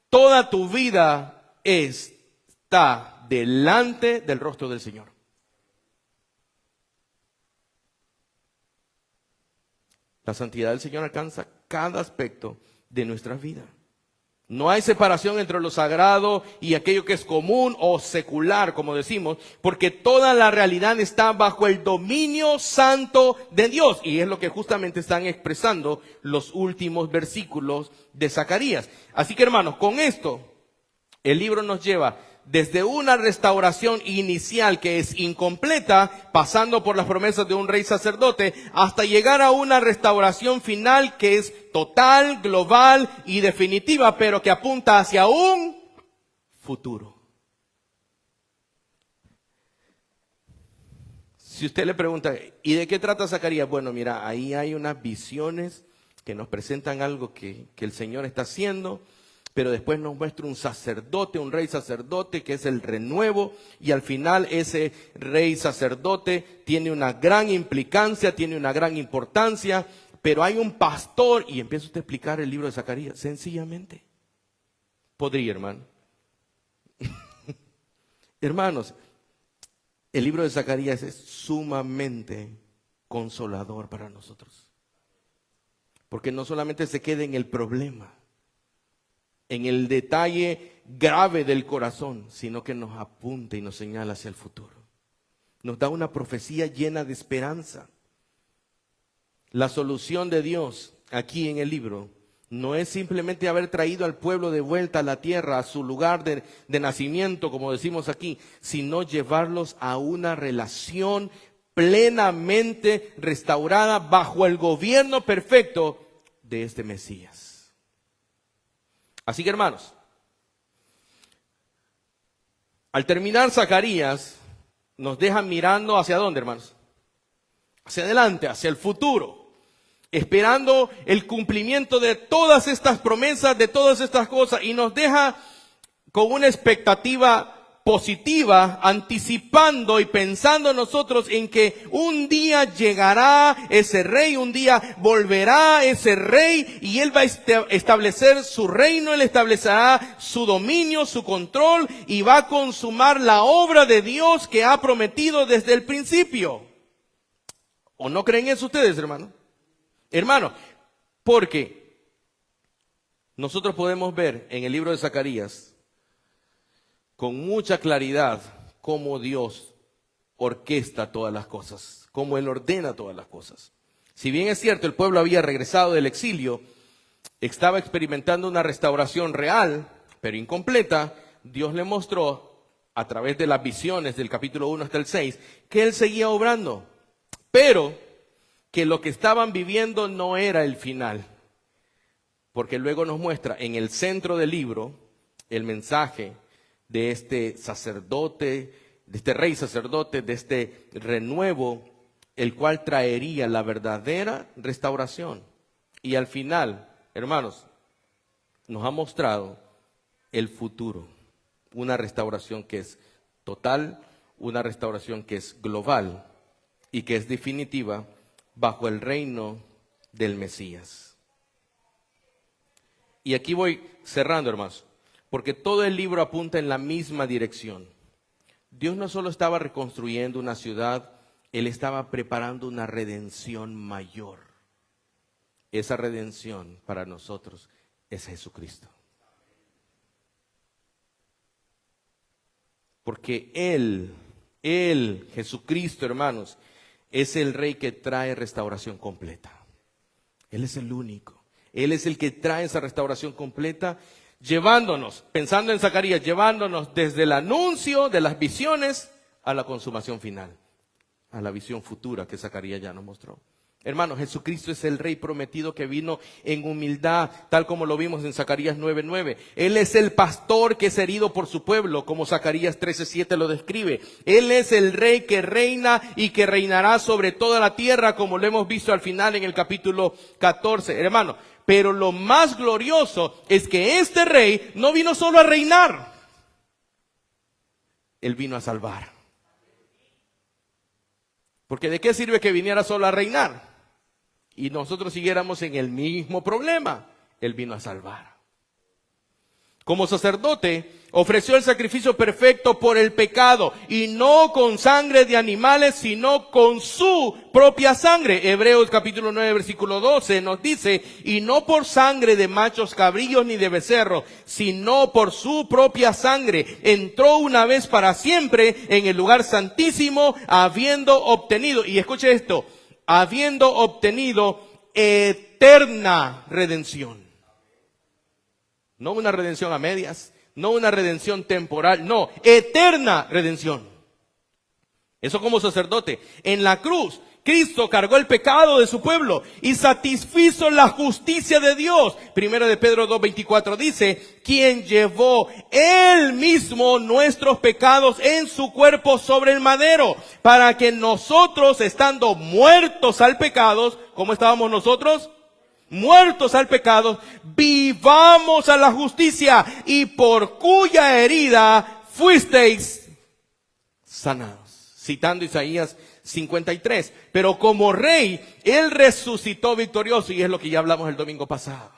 Toda tu vida está delante del rostro del Señor. La santidad del Señor alcanza cada aspecto de nuestra vida. No hay separación entre lo sagrado y aquello que es común o secular, como decimos, porque toda la realidad está bajo el dominio santo de Dios. Y es lo que justamente están expresando los últimos versículos de Zacarías. Así que, hermanos, con esto, el libro nos lleva desde una restauración inicial que es incompleta, pasando por las promesas de un rey sacerdote, hasta llegar a una restauración final que es total, global y definitiva, pero que apunta hacia un futuro. Si usted le pregunta, ¿y de qué trata Zacarías? Bueno, mira, ahí hay unas visiones que nos presentan algo que el Señor está haciendo, pero después nos muestra un sacerdote, un rey sacerdote, que es el renuevo, y al final ese rey sacerdote tiene una gran implicancia, tiene una gran importancia, pero hay un pastor, y empieza usted a explicar el libro de Zacarías, sencillamente. Podría, hermano. Hermanos, el libro de Zacarías es sumamente consolador para nosotros. Porque no solamente se queda en el problema, en el detalle grave del corazón, sino que nos apunta y nos señala hacia el futuro. Nos da una profecía llena de esperanza. La solución de Dios aquí en el libro no es simplemente haber traído al pueblo de vuelta a la tierra, a su lugar de nacimiento, como decimos aquí, sino llevarlos a una relación plenamente restaurada bajo el gobierno perfecto de este Mesías. Así que, hermanos, al terminar Zacarías, nos deja mirando hacia dónde, hermanos, hacia adelante, hacia el futuro, esperando el cumplimiento de todas estas promesas, de todas estas cosas, y nos deja con una expectativa positiva, anticipando y pensando nosotros en que un día llegará ese rey, un día volverá ese rey y él va a establecer su reino, él establecerá su dominio, su control y va a consumar la obra de Dios que ha prometido desde el principio. ¿O no creen eso ustedes, hermano? Hermano, porque nosotros podemos ver en el libro de Zacarías con mucha claridad cómo Dios orquesta todas las cosas, cómo Él ordena todas las cosas. Si bien es cierto, el pueblo había regresado del exilio, estaba experimentando una restauración real, pero incompleta. Dios le mostró a través de las visiones del capítulo 1 hasta el 6 que Él seguía obrando, pero que lo que estaban viviendo no era el final, porque luego nos muestra en el centro del libro el mensaje de este sacerdote, de este rey sacerdote, de este renuevo, el cual traería la verdadera restauración. Y al final, hermanos, nos ha mostrado el futuro, una restauración que es total, una restauración que es global y que es definitiva bajo el reino del Mesías. Y aquí voy cerrando, hermanos, porque todo el libro apunta en la misma dirección. Dios no solo estaba reconstruyendo una ciudad, Él estaba preparando una redención mayor. Esa redención para nosotros es Jesucristo. Porque Él, Jesucristo, hermanos, es el Rey que trae restauración completa. Él es el único. Él es el que trae esa restauración completa, llevándonos, pensando en Zacarías, llevándonos desde el anuncio de las visiones a la consumación final, a la visión futura que Zacarías ya nos mostró. Hermanos, Jesucristo es el Rey prometido que vino en humildad, tal como lo vimos en Zacarías 9:9. Él es el pastor que es herido por su pueblo, como Zacarías 13:7 lo describe. Él es el Rey que reina y que reinará sobre toda la tierra, como lo hemos visto al final en el capítulo 14. Hermano, pero lo más glorioso es que este Rey no vino solo a reinar. Él vino a salvar. Porque ¿de qué sirve que viniera solo a reinar y nosotros siguiéramos en el mismo problema? Él vino a salvar. Como sacerdote, ofreció el sacrificio perfecto por el pecado, y no con sangre de animales, sino con su propia sangre. Hebreos capítulo 9, versículo 12 nos dice, y no por sangre de machos cabrillos ni de becerros, sino por su propia sangre. Entró una vez para siempre en el lugar santísimo, habiendo obtenido, y escuche esto, habiendo obtenido eterna redención. No una redención a medias, No una redención temporal, no, eterna redención. Eso como sacerdote. En la cruz, Cristo cargó el pecado de su pueblo y satisfizo la justicia de Dios. Primera de Pedro 2:24 dice, quien llevó él mismo nuestros pecados en su cuerpo sobre el madero, para que nosotros, estando muertos al pecado, ¿cómo estábamos nosotros? Muertos al pecado, vivamos a la justicia, y por cuya herida fuisteis sanados. Citando Isaías 53. Pero como rey, él resucitó victorioso, y es lo que ya hablamos el domingo pasado.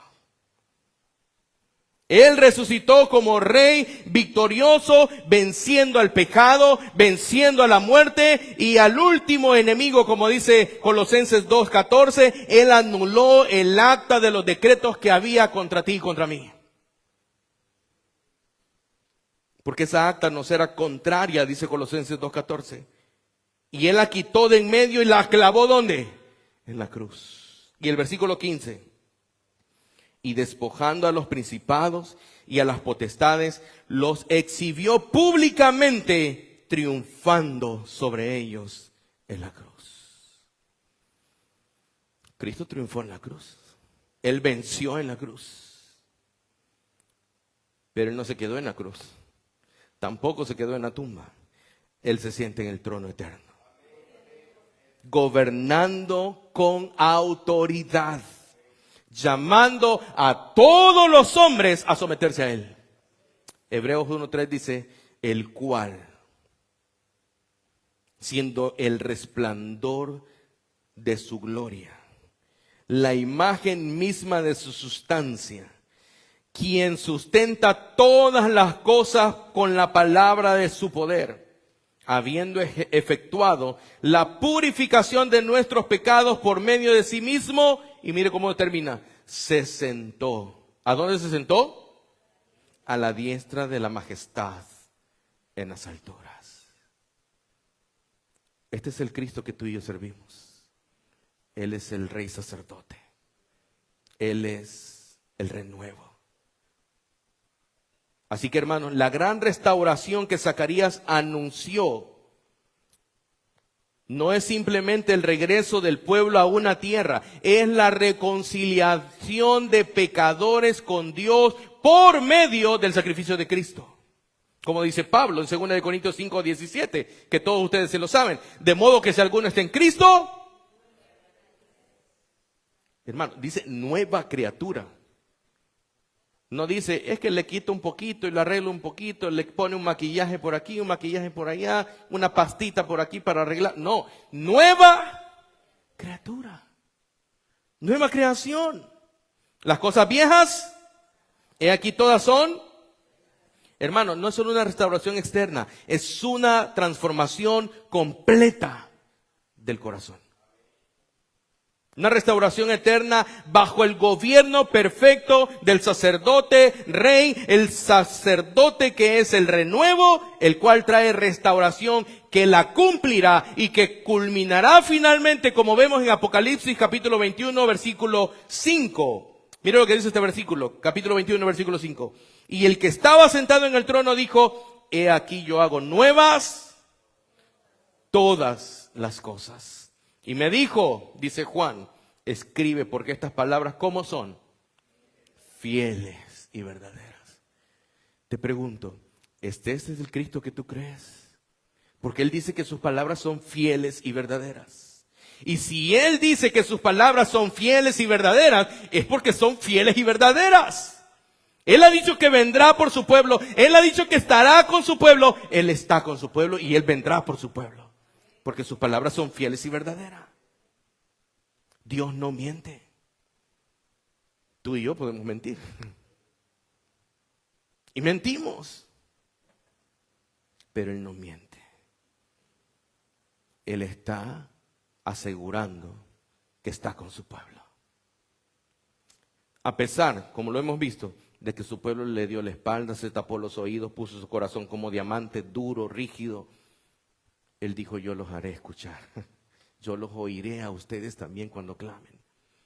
Él resucitó como rey victorioso, venciendo al pecado, venciendo a la muerte y al último enemigo, como dice Colosenses 2:14, él anuló el acta de los decretos que había contra ti y contra mí. Porque esa acta nos era contraria, dice Colosenses 2:14. Y él la quitó de en medio y la clavó, ¿dónde? En la cruz. Y el versículo 15. Y despojando a los principados y a las potestades, los exhibió públicamente, triunfando sobre ellos en la cruz. Cristo triunfó en la cruz. Él venció en la cruz. Pero él no se quedó en la cruz. Tampoco se quedó en la tumba. Él se siente en el trono eterno, gobernando con autoridad, llamando a todos los hombres a someterse a él. Hebreos 1:3 dice, el cual, siendo el resplandor de su gloria, la imagen misma de su sustancia, quien sustenta todas las cosas con la palabra de su poder, habiendo efectuado la purificación de nuestros pecados por medio de sí mismo. Y mire cómo termina, se sentó. ¿A dónde se sentó? A la diestra de la majestad en las alturas. Este es el Cristo que tú y yo servimos. Él es el Rey sacerdote. Él es el renuevo. Así que, hermanos, la gran restauración que Zacarías anunció no es simplemente el regreso del pueblo a una tierra, es la reconciliación de pecadores con Dios por medio del sacrificio de Cristo. Como dice Pablo en 2 Corintios 5:17, que todos ustedes se lo saben. De modo que si alguno está en Cristo, hermano, dice nueva criatura. No dice, es que le quito un poquito y le arreglo un poquito, le pone un maquillaje por aquí, un maquillaje por allá, una pastita por aquí para arreglar. No, nueva criatura, nueva creación. Las cosas viejas, he aquí todas son. Hermano, no es solo una restauración externa, es una transformación completa del corazón. Una restauración eterna bajo el gobierno perfecto del sacerdote rey, el sacerdote que es el renuevo, el cual trae restauración que la cumplirá y que culminará finalmente, como vemos en Apocalipsis capítulo 21, versículo 5. Mira lo que dice este versículo, capítulo 21, versículo 5. Y el que estaba sentado en el trono dijo, he aquí yo hago nuevas todas las cosas. Y me dijo, dice Juan, escribe porque estas palabras, ¿cómo son? Fieles y verdaderas. Te pregunto, ¿este es el Cristo que tú crees? Porque Él dice que sus palabras son fieles y verdaderas. Y si Él dice que sus palabras son fieles y verdaderas, es porque son fieles y verdaderas. Él ha dicho que vendrá por su pueblo. Él ha dicho que estará con su pueblo. Él está con su pueblo y Él vendrá por su pueblo. Porque sus palabras son fieles y verdaderas. Dios no miente. Tú y yo podemos mentir. Y mentimos. Pero Él no miente. Él está asegurando que está con su pueblo. A pesar, como lo hemos visto, de que su pueblo le dio la espalda, se tapó los oídos, puso su corazón como diamante, duro, rígido. Él dijo, yo los haré escuchar. Yo los oiré a ustedes también cuando clamen.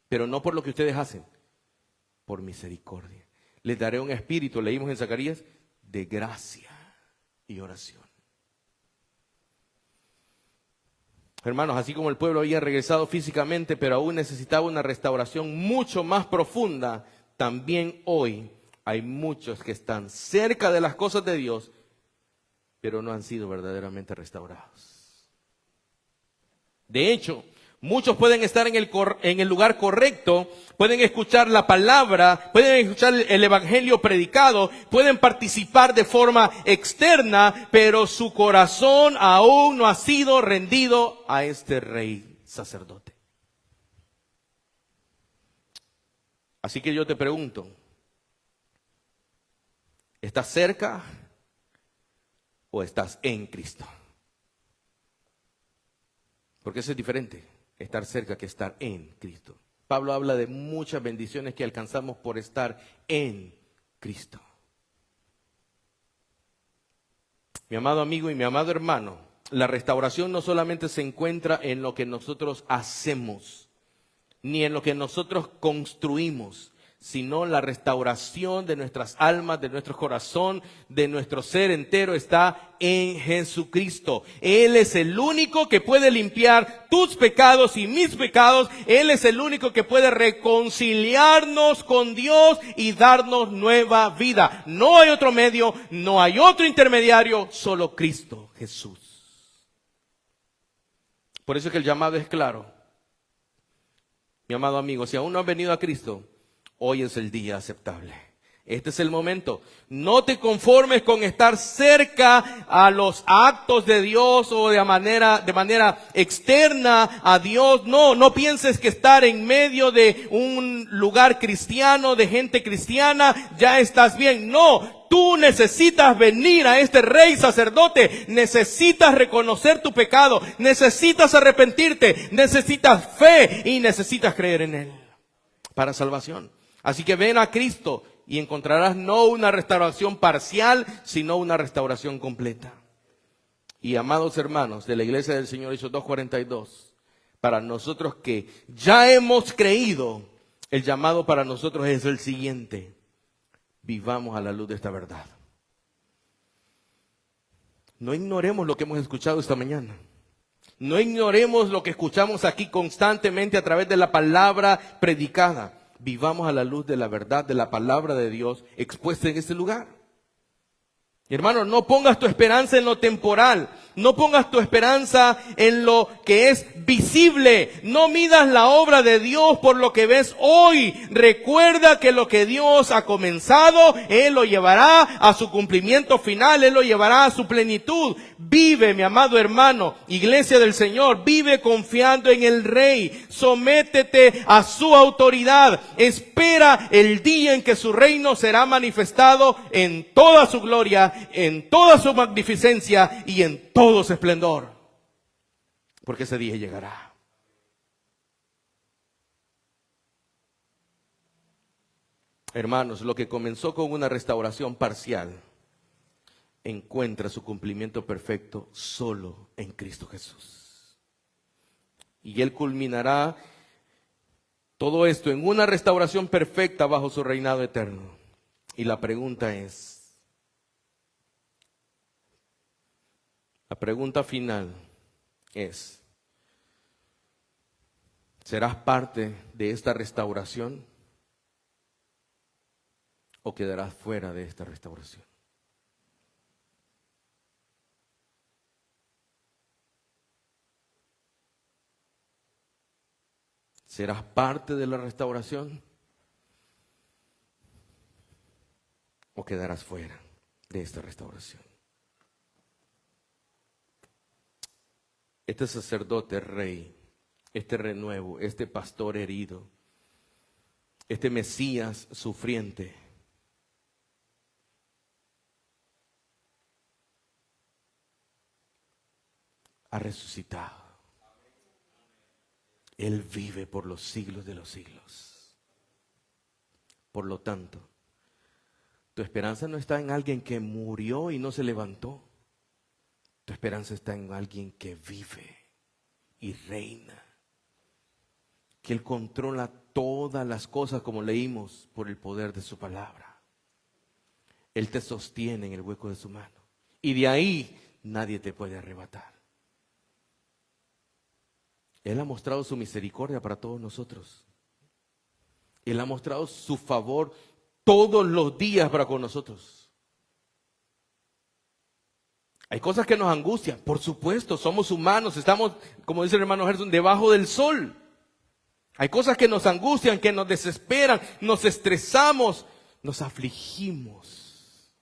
Pero no por lo que ustedes hacen, por misericordia. Les daré un espíritu, leímos en Zacarías, de gracia y oración. Hermanos, así como el pueblo había regresado físicamente, pero aún necesitaba una restauración mucho más profunda, también hoy hay muchos que están cerca de las cosas de Dios, pero no han sido verdaderamente restaurados. De hecho, muchos pueden estar en el lugar correcto, pueden escuchar la palabra, pueden escuchar el evangelio predicado, pueden participar de forma externa, pero su corazón aún no ha sido rendido a este rey sacerdote. Así que yo te pregunto, ¿estás cerca o estás en Cristo? Porque eso es diferente, estar cerca que estar en Cristo. Pablo habla de muchas bendiciones que alcanzamos por estar en Cristo. Mi amado amigo y mi amado hermano, la restauración no solamente se encuentra en lo que nosotros hacemos, ni en lo que nosotros construimos, sino la restauración de nuestras almas, de nuestro corazón, de nuestro ser entero está en Jesucristo. Él es el único que puede limpiar tus pecados y mis pecados. Él es el único que puede reconciliarnos con Dios y darnos nueva vida. No hay otro medio, no hay otro intermediario, solo Cristo Jesús. Por eso es que el llamado es claro. Mi amado amigo, si aún no has venido a Cristo, hoy es el día aceptable. Este es el momento. No te conformes con estar cerca a los actos de Dios o de manera externa a Dios. No pienses que estar en medio de un lugar cristiano, de gente cristiana, ya estás bien. No. Tú necesitas venir a este rey sacerdote, necesitas reconocer tu pecado, necesitas arrepentirte, necesitas fe y necesitas creer en Él para salvación. Así que ven a Cristo y encontrarás no una restauración parcial, sino una restauración completa. Y amados hermanos de la Iglesia del Señor, Hechos 2:42, para nosotros que ya hemos creído, el llamado para nosotros es el siguiente: vivamos a la luz de esta verdad. No ignoremos lo que hemos escuchado esta mañana. No ignoremos lo que escuchamos aquí constantemente a través de la palabra predicada. Vivamos a la luz de la verdad, de la palabra de Dios expuesta en este lugar. Hermano, no pongas tu esperanza en lo temporal, no pongas tu esperanza en lo que es visible, no midas la obra de Dios por lo que ves hoy. Recuerda que lo que Dios ha comenzado, Él lo llevará a su cumplimiento final, Él lo llevará a su plenitud. Vive, mi amado hermano, Iglesia del Señor, vive confiando en el Rey, sométete a su autoridad, espera el día en que su reino será manifestado en toda su gloria, en toda su magnificencia y en todo su esplendor, porque ese día llegará. Hermanos, lo que comenzó con una restauración parcial encuentra su cumplimiento perfecto solo en Cristo Jesús. Y Él culminará todo esto en una restauración perfecta bajo su reinado eterno. Y la pregunta final es: ¿serás parte de esta restauración o quedarás fuera de esta restauración? ¿Serás parte de la restauración o quedarás fuera de esta restauración? Este sacerdote rey, este renuevo, este pastor herido, este Mesías sufriente, ha resucitado. Él vive por los siglos de los siglos. Por lo tanto, tu esperanza no está en alguien que murió y no se levantó. Tu esperanza está en alguien que vive y reina, que Él controla todas las cosas, como leímos, por el poder de su palabra. Él te sostiene en el hueco de su mano. Y de ahí nadie te puede arrebatar. Él ha mostrado su misericordia para todos nosotros. Él ha mostrado su favor todos los días para con nosotros. Hay cosas que nos angustian, por supuesto, somos humanos, estamos, como dice el hermano Gerson, debajo del sol. Hay cosas que nos angustian, que nos desesperan, nos estresamos, nos afligimos.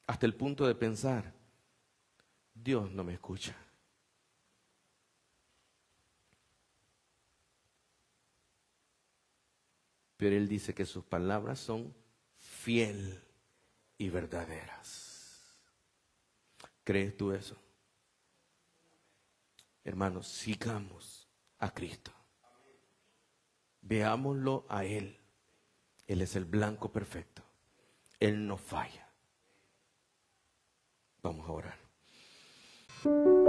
Hasta el punto de pensar, Dios no me escucha. Pero Él dice que sus palabras son fiel y verdaderas. ¿Crees tú eso? Hermanos, sigamos a Cristo. Veámoslo a Él. Él es el blanco perfecto. Él no falla. Vamos a orar.